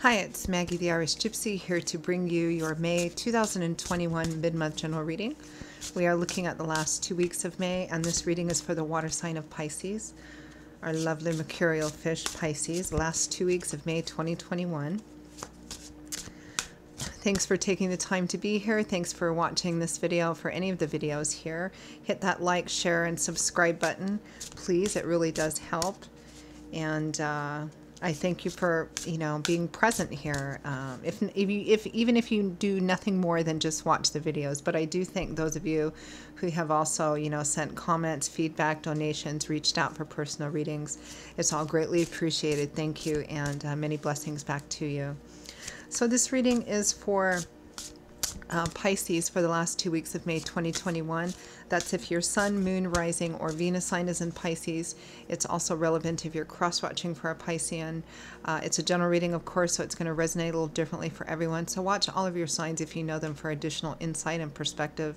Hi, it's Maggie the Irish Gypsy here to bring you your May 2021 mid-month general reading. We are looking at the last 2 weeks of May, and this reading is for the water sign of Pisces, our lovely mercurial fish Pisces, last 2 weeks of May 2021. Thanks for taking the time to be here. Thanks for watching this video. For any of the videos here, hit that like, share, and subscribe button, please. It really does help. And I thank you for, being present here. Even if you do nothing more than just watch the videos, but I do thank those of you who have also, sent comments, feedback, donations, reached out for personal readings. It's all greatly appreciated. Thank you, and many blessings back to you. So this reading is for Pisces for the last 2 weeks of May 2021. That's if your Sun, Moon, Rising, or Venus sign is in Pisces. It's also relevant if you're cross-watching for a Piscean. It's a general reading, of course, so it's going to resonate a little differently for everyone. So watch all of your signs if you know them for additional insight and perspective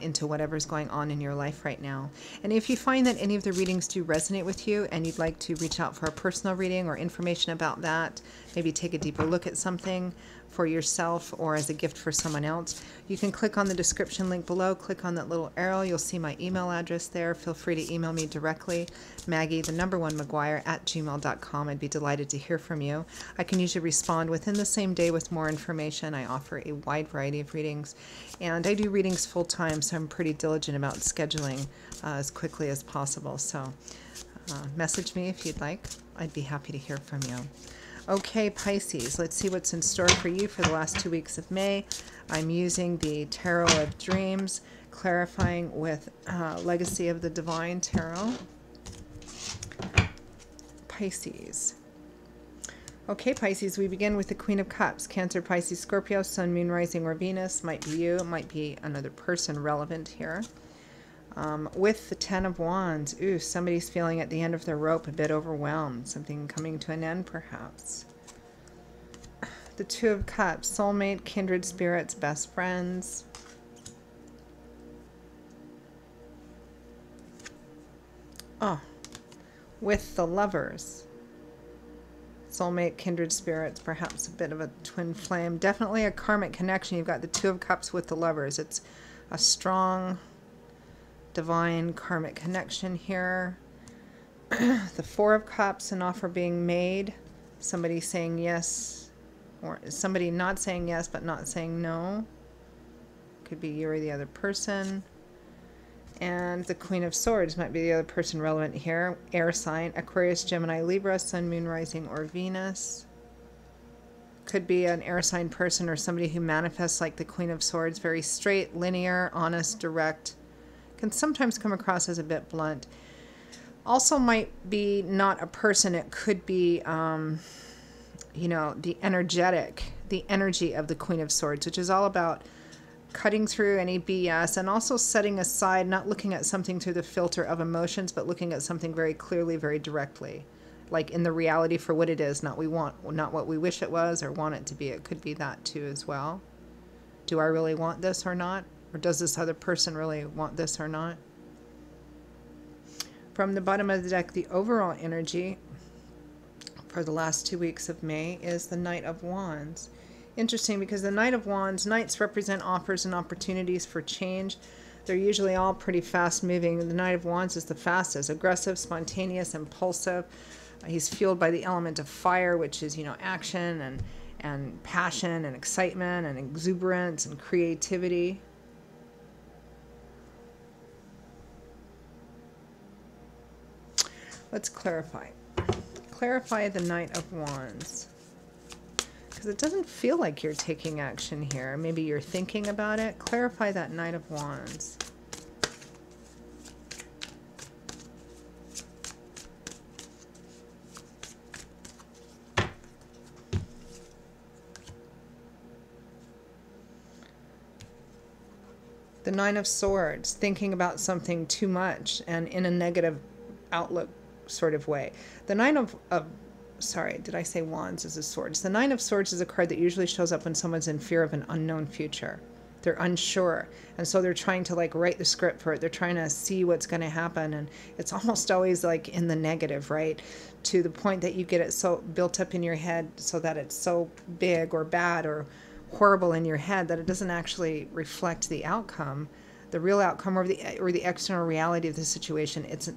into whatever's going on in your life right now. And if you find that any of the readings do resonate with you and you'd like to reach out for a personal reading or information about that, maybe take a deeper look at something for yourself or as a gift for someone else, you can click on the description link below, click on that little arrow, you'll see my email address there. Feel free to email me directly, Maggie1McGuire@gmail.com. I'd be delighted to hear from you. I can usually respond within the same day with more information. I offer a wide variety of readings, and I do readings full time, so I'm pretty diligent about scheduling as quickly as possible. So message me if you'd like. I'd be happy to hear from you. Okay, Pisces, let's see what's in store for you for the last 2 weeks of May. I'm using the Tarot of Dreams, clarifying with Legacy of the Divine Tarot. Pisces. Okay, Pisces, we begin with the Queen of Cups. Cancer, Pisces, Scorpio, Sun, Moon, Rising, or Venus. Might be you. It might be another person relevant here. With the Ten of Wands, ooh, somebody's feeling at the end of their rope, a bit overwhelmed. Something coming to an end, perhaps. The Two of Cups, soulmate, kindred spirits, best friends. Oh, with the Lovers. Soulmate, kindred spirits, perhaps a bit of a twin flame. Definitely a karmic connection. You've got the Two of Cups with the Lovers. It's a strong divine karmic connection here. The Four of Cups, an offer being made. Somebody saying yes, or somebody not saying yes but not saying no. Could be you or the other person. And the Queen of Swords might be the other person relevant here. Air sign, Aquarius, Gemini, Libra, Sun, Moon, Rising, or Venus. Could be an air sign person or somebody who manifests like the Queen of Swords, very straight, linear, honest, direct. Can sometimes come across as a bit blunt. Also might be not a person. It could be, the energy of the Queen of Swords, which is all about cutting through any BS and also setting aside, not looking at something through the filter of emotions, but looking at something very clearly, very directly, like in the reality for what it is, not what we wish it was or want it to be. It could be that too as well. Do I really want this or not? Or does this other person really want this or not? From the bottom of the deck, the overall energy for the last 2 weeks of May is the Knight of Wands. Interesting, because the Knight of Wands, Knights represent offers and opportunities for change. They're usually all pretty fast moving. The Knight of Wands is the fastest, aggressive, spontaneous, impulsive. He's fueled by the element of fire, which is, action and passion and excitement and exuberance and creativity. Let's clarify. Clarify the Knight of Wands. Because it doesn't feel like you're taking action here. Maybe you're thinking about it. Clarify that Knight of Wands. The Nine of Swords, thinking about something too much and in a negative outlook sort of way. The Nine of sorry, did I say Wands is a Swords? The Nine of Swords is a card that usually shows up when someone's in fear of an unknown future. They're unsure. And so they're trying to like write the script for it. They're trying to see what's going to happen. And it's almost always like in the negative, right? To the point that you get it so built up in your head so that it's so big or bad or horrible in your head that it doesn't actually reflect the outcome, the real outcome, or the external reality of the situation. It's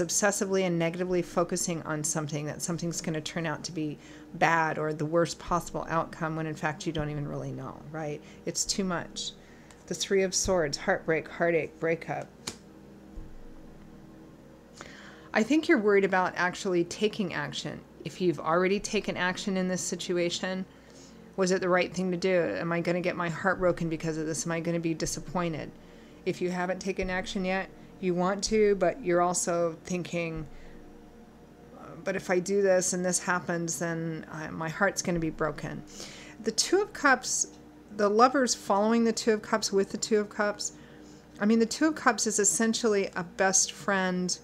obsessively and negatively focusing on something, that something's going to turn out to be bad or the worst possible outcome, when in fact you don't even really know, right? It's too much. The Three of Swords, heartbreak, heartache, breakup. I think you're worried about actually taking action. If you've already taken action in this situation, was it the right thing to do? Am I going to get my heart broken because of this? Am I going to be disappointed? If you haven't taken action yet, you want to, but you're also thinking, but if I do this and this happens, then my heart's going to be broken. The Two of Cups, the Lovers following the Two of Cups with the Two of Cups. I mean, the Two of Cups is essentially a best friend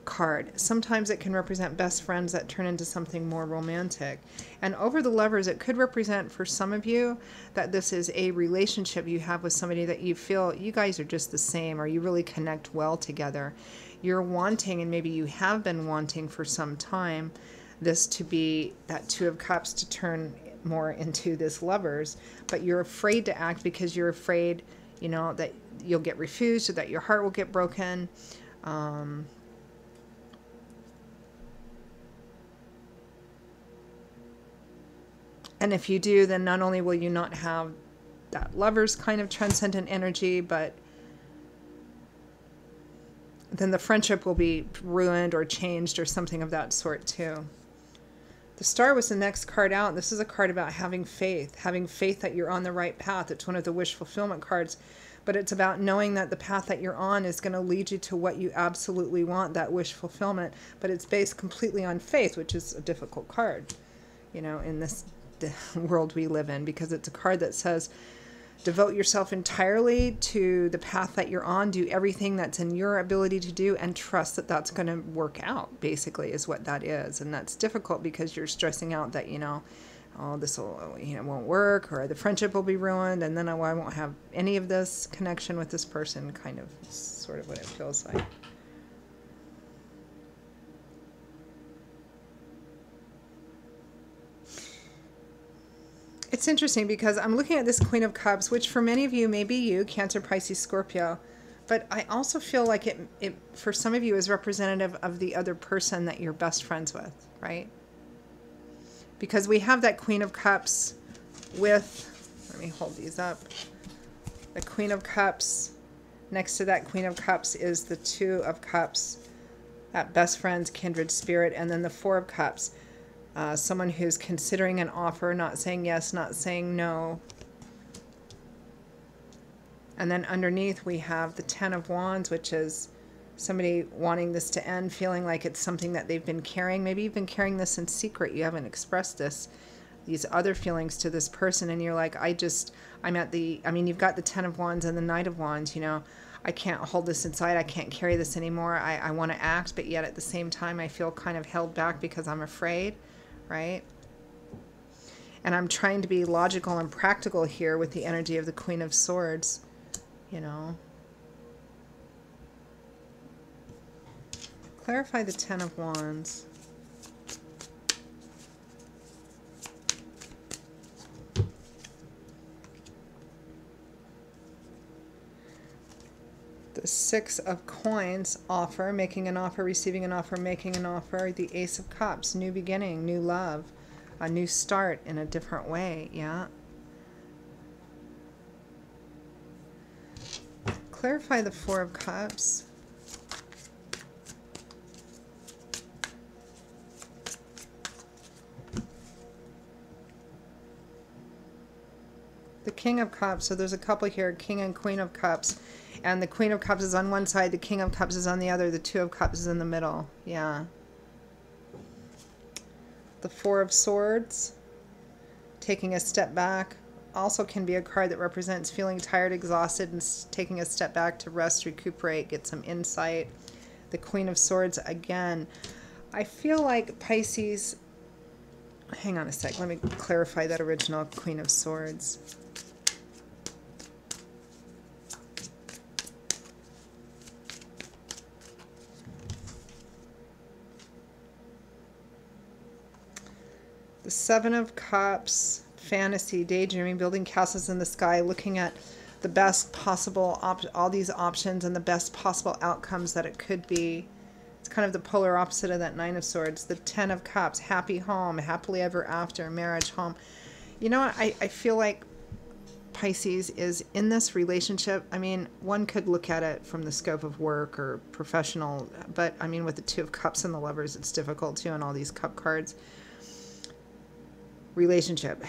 card. Sometimes it can represent best friends that turn into something more romantic. And over the Lovers, it could represent for some of you that this is a relationship you have with somebody that you feel you guys are just the same, or you really connect well together. You're wanting, and maybe you have been wanting for some time, this to be that Two of Cups to turn more into this Lovers, but you're afraid to act because you're afraid, you know, that you'll get refused or that your heart will get broken. And if you do, then not only will you not have that Lovers kind of transcendent energy, but then the friendship will be ruined or changed or something of that sort too. The Star was the next card out. This is a card about having faith that you're on the right path. It's one of the wish fulfillment cards, but it's about knowing that the path that you're on is going to lead you to what you absolutely want, that wish fulfillment. But it's based completely on faith, which is a difficult card, you know, in this world we live in, because it's a card that says devote yourself entirely to the path that you're on, do everything that's in your ability to do, and trust that that's going to work out, basically, is what that is. And that's difficult because you're stressing out that, you know, oh, this will, you know, won't work, or the friendship will be ruined, and then I won't have any of this connection with this person, kind of, sort of what it feels like. It's interesting because I'm looking at this Queen of Cups, which for many of you may be you, Cancer, Pisces, Scorpio, but I also feel like it for some of you is representative of the other person that you're best friends with, right? Because we have that Queen of Cups with, let me hold these up, the Queen of Cups. Next to that Queen of Cups is the Two of Cups, that best friends, kindred spirit, and then the Four of Cups. Someone who's considering an offer, not saying yes, not saying no. And then underneath we have the Ten of Wands, which is somebody wanting this to end, feeling like it's something that they've been carrying. Maybe you've been carrying this in secret. You haven't expressed these other feelings to this person, and you're like, I'm at the, I mean, you've got the Ten of Wands and the Knight of Wands, you know. I can't hold this inside. I can't carry this anymore. I want to act, but yet at the same time I feel kind of held back because I'm afraid. Right? And I'm trying to be logical and practical here with the energy of the Queen of Swords, you know. Clarify the Ten of Wands. The Six of Coins, offer, making an offer, receiving an offer, making an offer. The Ace of Cups, new beginning, new love, a new start in a different way, yeah. Clarify the Four of Cups. The King of Cups, so there's a couple here, King and Queen of Cups. And the Queen of Cups is on one side, the King of Cups is on the other, the Two of Cups is in the middle. Yeah. The Four of Swords, taking a step back, also can be a card that represents feeling tired, exhausted, and taking a step back to rest, recuperate, get some insight. The Queen of Swords, again, I feel like Pisces, hang on a sec, let me clarify that original Queen of Swords. The Seven of Cups, fantasy, daydreaming, building castles in the sky, looking at the best possible, all these options and the best possible outcomes that it could be. It's kind of the polar opposite of that Nine of Swords. The Ten of Cups, happy home, happily ever after, marriage, home. You know what? I feel like Pisces is in this relationship. I mean, one could look at it from the scope of work or professional, but I mean, with the Two of Cups and the Lovers, it's difficult too, and all these cup cards. Relationship.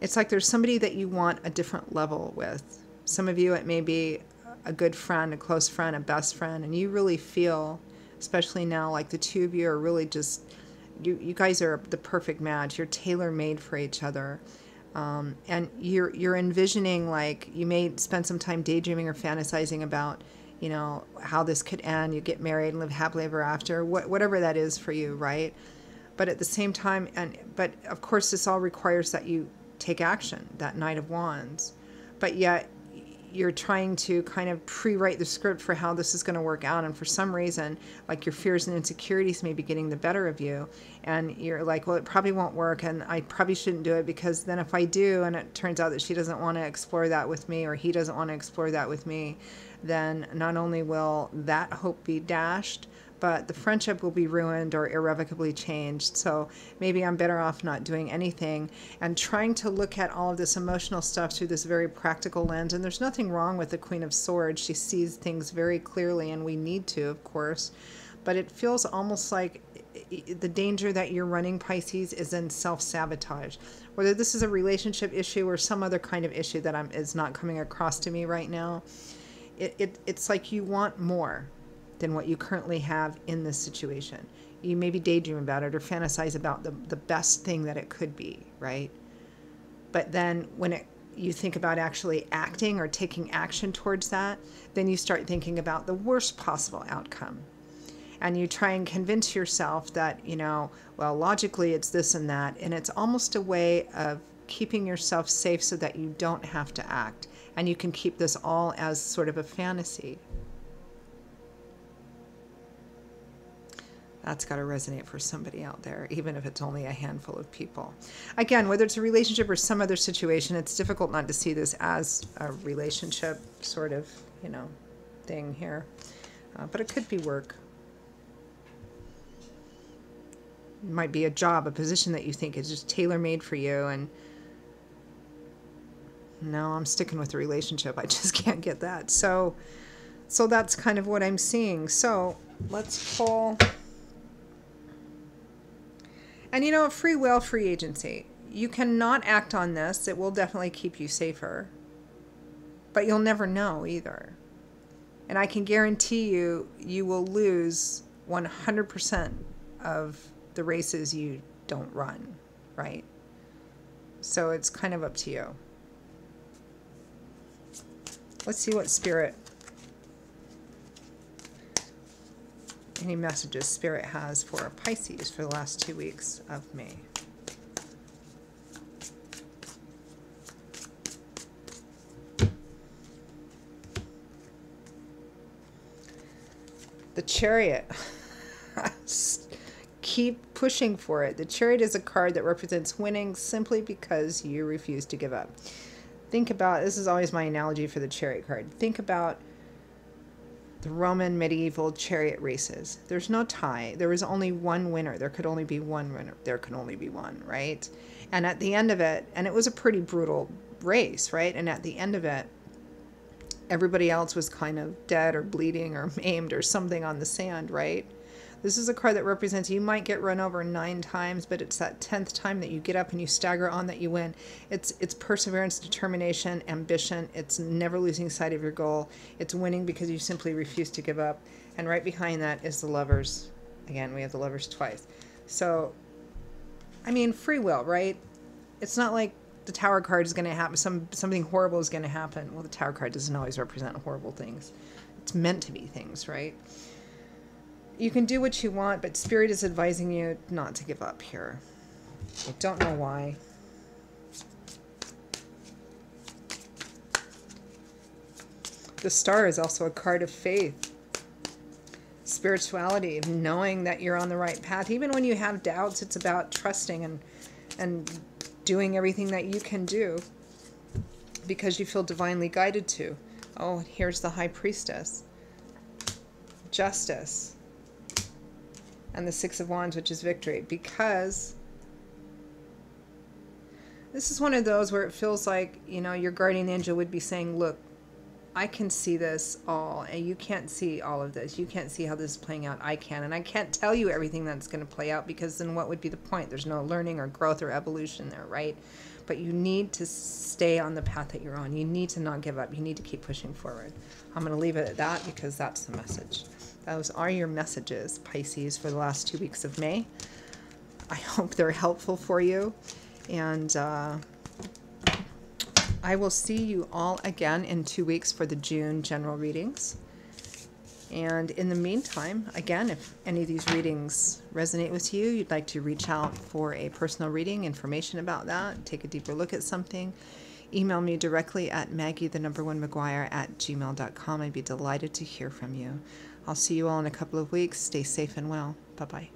It's like there's somebody that you want a different level with. Some of you, it may be a good friend, a close friend, a best friend, and you really feel, especially now, like the two of you are really just, you guys are the perfect match. You're tailor-made for each other. And you're envisioning, like, you may spend some time daydreaming or fantasizing about, you know, how this could end. You get married and live happily ever after, whatever that is for you, right? But at the same time, but of course this all requires that you take action, that Knight of Wands. But yet you're trying to kind of pre-write the script for how this is going to work out, and for some reason, like, your fears and insecurities may be getting the better of you, and you're like, well, it probably won't work, and I probably shouldn't do it, because then if I do and it turns out that she doesn't want to explore that with me, or he doesn't want to explore that with me, then not only will that hope be dashed, but the friendship will be ruined or irrevocably changed. So maybe I'm better off not doing anything and trying to look at all of this emotional stuff through this very practical lens. And there's nothing wrong with the Queen of Swords. She sees things very clearly, and we need to, of course. But it feels almost like the danger that you're running, Pisces, is in self-sabotage. Whether this is a relationship issue or some other kind of issue that is not coming across to me right now, it's like you want more than what you currently have in this situation. You maybe daydream about it or fantasize about the best thing that it could be, right? But then when you think about actually acting or taking action towards that, then you start thinking about the worst possible outcome. And you try and convince yourself that, you know, well, logically it's this and that. And it's almost a way of keeping yourself safe so that you don't have to act. And you can keep this all as sort of a fantasy. That's got to resonate for somebody out there, even if it's only a handful of people. Again, whether it's a relationship or some other situation, it's difficult not to see this as a relationship sort of, you know, thing here. But it could be work. It might be a job, a position that you think is just tailor-made for you. And no, I'm sticking with the relationship. I just can't get that. So that's kind of what I'm seeing. So let's pull... And you know, free will, free agency. You cannot act on this. It will definitely keep you safer. But you'll never know either. And I can guarantee you, you will lose 100% of the races you don't run, right? So it's kind of up to you. Let's see what Spirit, any messages Spirit has for Pisces for the last 2 weeks of May. The Chariot. Keep pushing for it. The Chariot is a card that represents winning simply because you refuse to give up. Think about, this is always my analogy for the Chariot card. Think about the Roman medieval chariot races. There's no tie. There was only one winner. There could only be one winner. There can only be one, right? And at the end of it, and it was a pretty brutal race, right? And at the end of it, everybody else was kind of dead or bleeding or maimed or something on the sand, right? This is a card that represents you might get run over 9 times, but it's that 10th time that you get up and you stagger on that you win. It's perseverance, determination, ambition. It's never losing sight of your goal. It's winning because you simply refuse to give up. And right behind that is the Lovers. Again, we have the Lovers twice. So, I mean, free will, right? It's not like the Tower card is going to happen. Something horrible is going to happen. Well, the Tower card doesn't always represent horrible things. It's meant to be things, right? You can do what you want, but Spirit is advising you not to give up here. I don't know why. The Star is also a card of faith. spirituality, knowing that you're on the right path. Even when you have doubts, it's about trusting and doing everything that you can do because you feel divinely guided to. Oh, here's the High Priestess. Justice. And the Six of Wands, which is victory. Because this is one of those where it feels like, you know, your guardian angel would be saying, look, I can see this all, and you can't see all of this. You can't see how this is playing out. I can. And I can't tell you everything that's going to play out, because then what would be the point? There's no learning or growth or evolution there, right? But you need to stay on the path that you're on. You need to not give up. You need to keep pushing forward. I'm going to leave it at that because that's the message. Those are your messages, Pisces, for the last 2 weeks of May. I hope they're helpful for you. And I will see you all again in 2 weeks for the June general readings. And in the meantime, again, if any of these readings resonate with you, you'd like to reach out for a personal reading, information about that, take a deeper look at something, email me directly at Maggie1McGuire@gmail.com. I'd be delighted to hear from you. I'll see you all in a couple of weeks. Stay safe and well. Bye-bye.